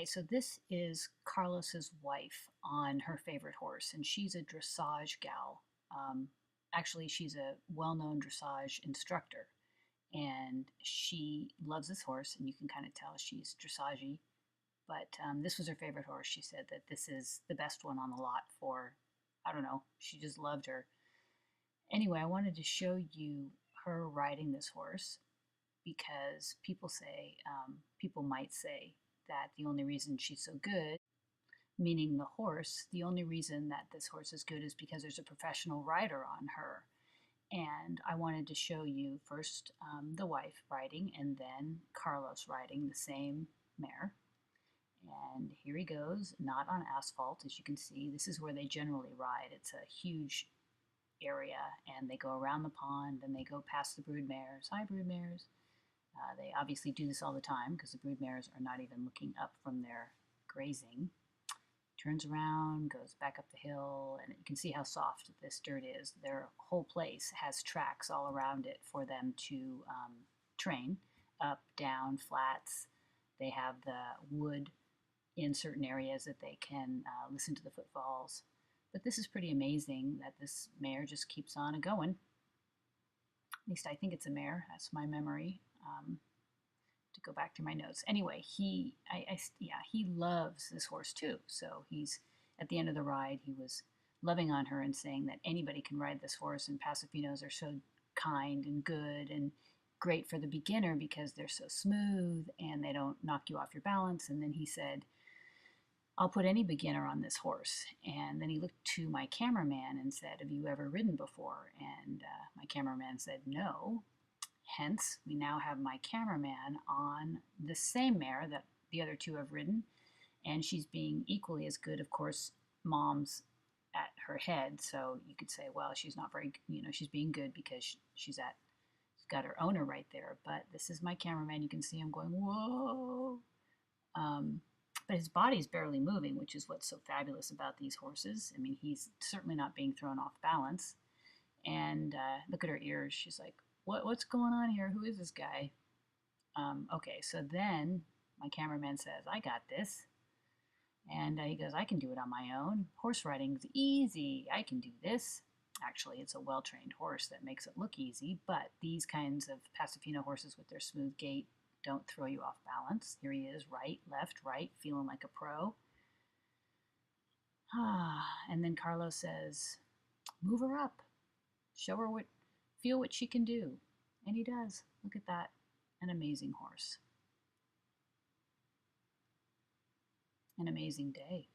Okay, so this is Carlos's wife on her favorite horse, and she's a dressage gal. Um, Actually, she's a well-known dressage instructor, and she loves this horse, and you can kind of tell she's dressagey. But this was her favorite horse. She said that this is the best one on the lot for, I don't know, she just loved her. Anyway, I wanted to show you her riding this horse because people might say that the only reason she's so good, meaning the horse, the only reason that this horse is good is because there's a professional rider on her. And I wanted to show you first the wife riding and then Carlos riding the same mare. And here he goes, not on asphalt, as you can see. This is where they generally ride. It's a huge area, and they go around the pond, and they go past the brood mares. Hi, brood mares. They obviously do this all the time because the brood mares are not even looking up from their grazing. Turns around, goes back up the hill, and you can see how soft this dirt is. Their whole place has tracks all around it for them to train, up, down, flats. They have the wood in certain areas that they can listen to the footfalls. But this is pretty amazing that this mare just keeps on going. At least I think it's a mare. That's my memory. To go back to my notes. Anyway, he loves this horse too. So he's at the end of the ride, he was loving on her and saying that anybody can ride this horse, and Paso Finos are so kind and good and great for the beginner because they're so smooth and they don't knock you off your balance. And then he said, I'll put any beginner on this horse. And then he looked to my cameraman and said, have you ever ridden before? And my cameraman said, no. Hence, we now have my cameraman on the same mare that the other two have ridden, and she's being equally as good. Of course, mom's at her head, so you could say, well, she's not very, she's being good because she's got her owner right there. But this is my cameraman. You can see him going, whoa. But his body's barely moving, which is what's so fabulous about these horses. I mean, he's certainly not being thrown off balance. And look at her ears. She's like, what's going on here? Who is this guy? Okay, so then my cameraman says, I got this. And he goes, I can do it on my own. Horse riding's easy. I can do this. Actually, it's a well-trained horse that makes it look easy, but these kinds of Paso Fino horses with their smooth gait don't throw you off balance. Here he is, right, left, right, feeling like a pro. And then Carlos says, move her up. Show her feel what she can do. And he does. Look at that. An amazing horse. An amazing day.